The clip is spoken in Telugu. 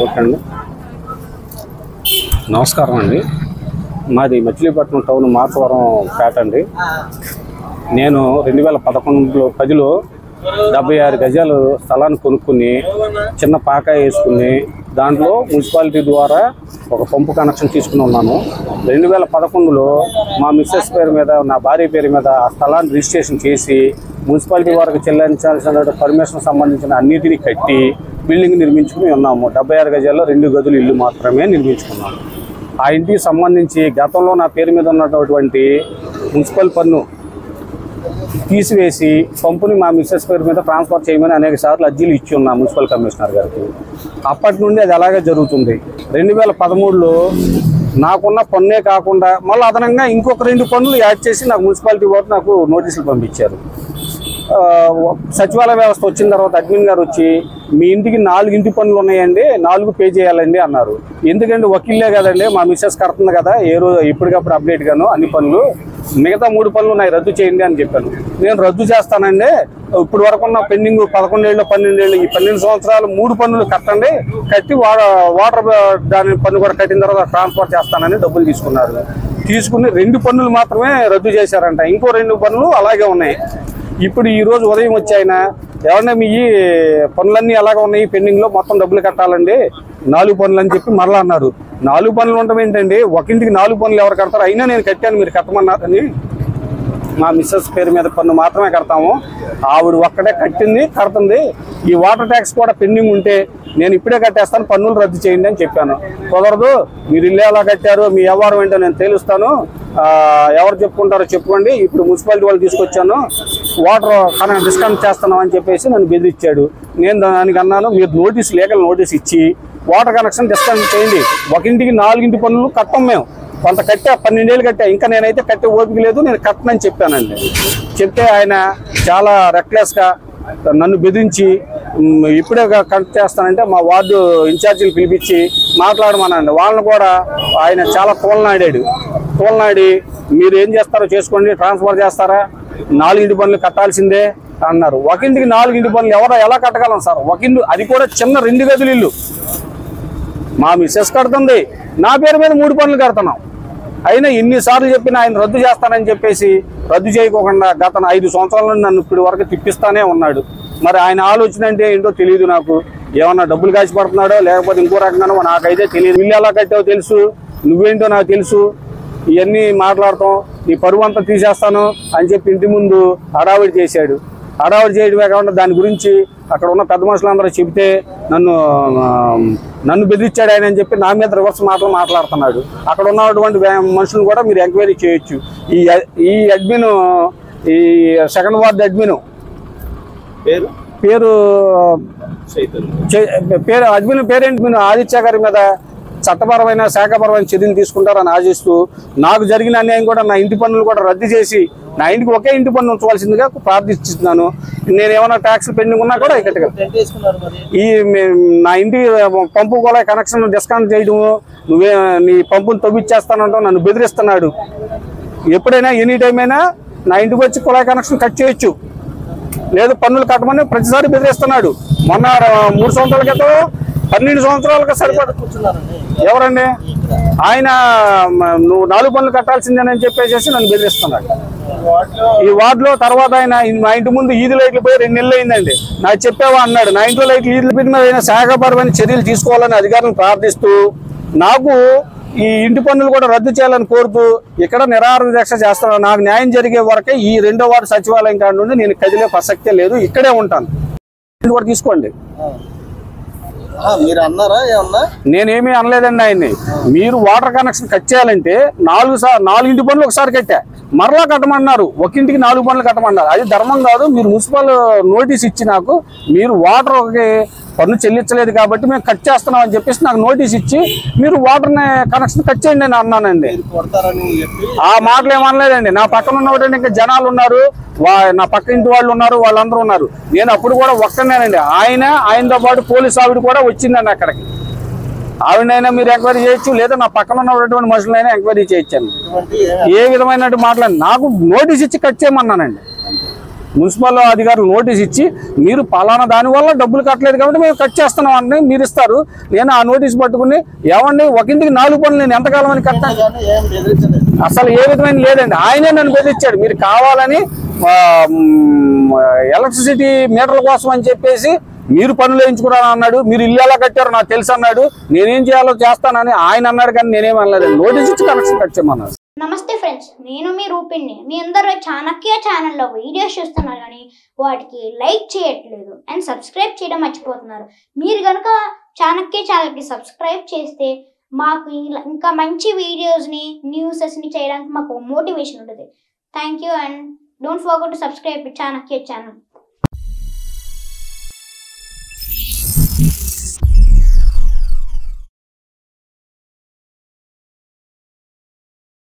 ఓకే అండి, నమస్కారం అండి. మాది మచిలీపట్నం టౌన్ మార్చవరం పేట అండి. నేను 2010లో 76 గజాలు స్థలాన్ని కొనుక్కుని చిన్న పాక వేసుకుని దాంట్లో మున్సిపాలిటీ ద్వారా ఒక పంపు కనెక్షన్ తీసుకుని ఉన్నాను. 2011లో మా మిస్సెస్ పేరు మీద, నా భార్య పేరు మీద ఆ స్థలాన్ని రిజిస్ట్రేషన్ చేసి మున్సిపాలిటీ వారికి చెల్లించాల్సిన పర్మిషన్ సంబంధించిన అన్నిటినీ కట్టి బిల్డింగ్ నిర్మించుకుని ఉన్నాము. 76 గజాల్లో 2 గదులు ఇల్లు మాత్రమే నిర్మించుకున్నాము. ఆ ఇంటికి సంబంధించి గతంలో నా పేరు మీద ఉన్నటువంటి మున్సిపల్ పన్ను తీసివేసి పంపుని మా మిస్సెస్ పేరు మీద ట్రాన్స్ఫర్ చేయమని అనేక సార్లు అర్జీలు ఇచ్చి ఉన్నాం మున్సిపల్ కమిషనర్ గారికి. అప్పటి నుండి అది అలాగే జరుగుతుంది. 2013లో నాకున్న పన్నే కాకుండా మళ్ళీ అదనంగా ఇంకొక 2 పన్నులు యాడ్ చేసి నాకు మున్సిపాలిటీ వారు నాకు నోటీసులు పంపించారు. సచివాలయ వ్యవస్థ వచ్చిన తర్వాత అడ్మిన్ గారు వచ్చి మీ ఇంటికి 4 ఇంటి పనులు ఉన్నాయండి, 4 పే చేయాలండి అన్నారు. ఎందుకంటే వకీల్లే కదండి, మా మిస్సెస్ కడుతుంది కదా ఏ రోజు ఎప్పటికప్పుడు అప్డేట్ గాను అన్ని పనులు, మిగతా 3 పనులు ఉన్నాయి రద్దు చేయండి అని చెప్పాను. నేను రద్దు చేస్తానండి, ఇప్పుడు వరకు ఉన్న పెండింగ్ 11 ఏళ్ళు 12 ఏళ్ళు ఈ 12 సంవత్సరాలు 3 పన్నులు కట్టండి, కట్టి వాటర్ దాని పన్ను కూడా కట్టిన తర్వాత ట్రాన్స్ఫర్ చేస్తానని డబ్బులు తీసుకున్నారు. తీసుకుని 2 పన్నులు మాత్రమే రద్దు చేశారంట, ఇంకో 2 పనులు అలాగే ఉన్నాయి. ఇప్పుడు ఈరోజు ఉదయం వచ్చి ఆయన ఎవరన్నా మీ పనులన్నీ అలాగే ఉన్నాయి పెండింగ్లో మొత్తం డబ్బులు కట్టాలండి 4 పనులు అని చెప్పి మరలా అన్నారు. 4 పనులు ఉండటం ఏంటండి, ఒక ఇంటికి 4 పనులు ఎవరు కడతారు? అయినా నేను కట్టాను, మీరు కట్టమన్నారని మా మిస్సెస్ పేరు మీద పన్ను మాత్రమే కడతాము, ఆవిడ ఒక్కడే కడుతుంది. ఈ వాటర్ ట్యాక్స్ కూడా పెండింగ్ ఉంటే నేను ఇప్పుడే కట్టేస్తాను, పన్నులు రద్దు చేయండి అని చెప్పాను. కుదరదు, మీరు ఇల్లు ఎలా కట్టారో మీ వ్యవహారం ఏంటో నేను తెలుస్తాను, ఎవరు చెప్పుకుంటారో చెప్పుకోండి, ఇప్పుడు మున్సిపాలిటీ వాళ్ళు తీసుకొచ్చాను వాటర్ డిస్కనెక్ట్ చేస్తున్నాం అని చెప్పేసి నన్ను బెదిరించాడు. నేను దానికి అన్నాను, మీరు లీగల్ నోటీస్ ఇచ్చి వాటర్ కనెక్షన్ డిస్కనెక్ట్ చేయండి, ఒక ఇంటికి 4 ఇంటి పనులు కట్టం, మేము కొంత కట్టా 12 ఏళ్ళు కట్టా, ఇంకా నేనైతే కట్టే ఓపిక లేదు, నేను కట్టనని చెప్పానండి. చెప్తే ఆయన చాలా రెక్లెస్గా నన్ను బెదిరించి ఇప్పుడే కనెక్ట్ చేస్తానంటే మా వార్డు ఇన్ఛార్జీలు పిలిపించి మాట్లాడమనండి. వాళ్ళని కూడా ఆయన చాలా తోలనాడి మీరు ఏం చేస్తారో చేసుకోండి, ట్రాన్స్ఫర్ చేస్తారా, 4 ఇంటి పనులు కట్టాల్సిందే అన్నారు. ఒక ఇంటికి 4 ఇంటి పనులు ఎలా కట్టగలం సార్? ఒక ఇల్లు, అది కూడా చిన్న 2 గదులు ఇల్లు మా మిస్సెస్ కడుతుంది, నా పేరు మీద 3 పనులు కడుతున్నాం. అయినా ఎన్నిసార్లు చెప్పినా ఆయన రద్దు చేస్తానని చెప్పేసి రద్దు చేయకోకుండా గత 5 సంవత్సరాల నుండి నన్ను ఇప్పటి వరకు తిప్పిస్తానే ఉన్నాడు. మరి ఆయన ఆలోచన అంటే ఏంటో తెలియదు నాకు, ఏమన్నా డబ్బులు కాచి పడుతున్నాడో లేకపోతే ఇంకో రకంగానో నాకైతే తెలియదు. ఇల్లు ఎలా కట్టావో తెలుసు, నువ్వేంటో నాకు తెలుసు, ఇవన్నీ మాట్లాడతాం, నీ పరువు అంతా తీసేస్తాను అని చెప్పి ఇంటి ముందు హడావిడి చేశాడు. హడావిడి చేయడమే కాకుండా దాని గురించి అక్కడ ఉన్న పెద్ద మనుషులందరూ చెబితే నన్ను బెదిరించాడు ఆయన అని చెప్పి నా మీద రివర్స్ మాట్లాడుతున్నాడు. అక్కడ ఉన్నటువంటి మనుషులను కూడా మీరు ఎంక్వైరీ చేయొచ్చు. ఈ అడ్మిన్, ఈ 2nd వార్డు అడ్మిన్ అడ్మిన్ పేరేంటి, ఆదిత్య గారి మీద చట్టపరమైన శాఖపరమైన చర్యలు తీసుకుంటారని ఆశిస్తూ నాకు జరిగిన అన్యాయం కూడా నా ఇంటి పన్నులు కూడా రద్దు చేసి నా ఇంటికి ఒకే ఇంటి పన్ను ఉంచవలసిందిగా ప్రార్థిస్తున్నాను. నేను ఏమైనా ట్యాక్స్ పెండింగ్ ఉన్నా కూడా ఇక్కడ నా ఇంటి పంపు కూడా కనెక్షన్ డిస్కనెక్ట్ చేయడము, నువ్వే నీ పంపును తవ్విచ్చేస్తానంటావు, నన్ను బెదిరిస్తున్నాడు. ఎప్పుడైనా ఎనీ టైం అయినా నా ఇంటికి వచ్చి కుళాయి కనెక్షన్ కట్ చేయొచ్చు, లేదు పన్నులు కట్టమని ప్రతిసారి బెదిరిస్తున్నాడు. మొన్న 3 సంవత్సరాల క్రితం 12 సంవత్సరాలుగా సరిపడుతున్నాను. ఎవరండి ఆయన? నువ్వు 4 పనులు కట్టాల్సిందేనని చెప్పేసి నన్ను బెదిరిస్తున్నాడు ఈ వార్డులో. తర్వాత ఆయన మా ఇంటి ముందు ఈది లైట్లు పోయి 2 నెలలు అయిందండి, నాకు చెప్పావా అన్నాడు. నా ఇంట్లో లైట్లు ఈదుల మీద శాఖపరమైన చర్యలు తీసుకోవాలని అధికారులను ప్రార్థిస్తూ నాకు ఈ ఇంటి పన్నులు కూడా రద్దు చేయాలని కోరుతూ ఇక్కడ నిరాహార దీక్ష చేస్తున్నాను. నాకు న్యాయం జరిగే వరకే ఈ 2వ వార్డు సచివాలయం కాడ నుండి నేను కదిలే ప్రసక్తే లేదు, ఇక్కడే ఉంటాను. కూడా తీసుకోండి. మీరు అన్నారా? ఏమన్నా? నేనేమీ అనలేదండి ఆయన్ని. మీరు వాటర్ కనెక్షన్ కట్ చేయాలంటే 4 ఇంటి పనులు ఒకసారి కట్టా, మరలా కట్టమన్నారు, ఒక ఇంటికి 4 పనులు కట్టమన్నారు. అది ధర్మం కాదు. మీరు మున్సిపల్ నోటీస్ ఇచ్చి నాకు మీరు వాటర్ పన్ను చెల్లించలేదు కాబట్టి మేము కట్ చేస్తున్నాం అని చెప్పేసి నాకు నోటీస్ ఇచ్చి మీరు వాటర్ కనెక్షన్ కట్ చేయండి అని అన్నానండి. ఆ మాటలు ఏమనలేదండి. నా పక్కన ఉన్నటువంటి ఇంకా జనాలు ఉన్నారు, నా పక్క ఇంటి వాళ్ళు ఉన్నారు, వాళ్ళందరూ ఉన్నారు. నేను అప్పుడు కూడా ఒక్కనేనండి. ఆయనతో పాటు పోలీసు ఆవిడ కూడా వచ్చిందండి అక్కడికి. ఆవిడనైనా మీరు ఎంక్వైరీ చేయొచ్చు, లేదా నా పక్కన ఉన్నటువంటి మనుషులైనా ఎంక్వైరీ చేయొచ్చండి. ఏ విధమైన మాట్లాడి నాకు నోటీస్ ఇచ్చి కట్ చేయమన్నానండి. మున్సిపల్ అధికారులు నోటీస్ ఇచ్చి మీరు పలానా దానివల్ల డబ్బులు కట్టలేదు కాబట్టి మేము కట్ చేస్తున్నాం అంటే మీరు ఇస్తారు. నేను ఆ నోటీస్ పట్టుకుని ఏమండి ఒక ఇంటికి 4 పనులు నేను ఎంతకాలం అని కట్టాను, అసలు ఏ విధమైన లేదండి. ఆయనే నన్ను బెదిరించాడు, మీరు కావాలని ఎలక్ట్రిసిటీ మీటర్ల కోసం అని చెప్పేసి మీరు పనులు వేయించుకున్నాను అన్నాడు. మీరు ఇల్లు ఎలా కట్టారో నాకు తెలుసు అన్నాడు. నేనేం చేయాలో చేస్తానని ఆయన అన్నాడు, కానీ నేనేమనలేదు. నోటీస్ ఇచ్చి కనెక్షన్ కట్ చేయమన్నాడు. నమస్తే ఫ్రెండ్స్, నేను మీ రూపిణి. మీ అందరూ చాణక్య ఛానల్లో వీడియోస్ చూస్తున్నారు కానీ వాటికి లైక్ చేయట్లేదు అండ్ సబ్స్క్రైబ్ చేయడం మర్చిపోతున్నారు. మీరు కనుక చాణక్య ఛానల్కి సబ్స్క్రైబ్ చేస్తే మాకు ఇంకా మంచి వీడియోస్ని న్యూసెస్ని చేయడానికి మాకు మోటివేషన్ ఉంటుంది. Thank you and don't forget to subscribe Chanakya channel.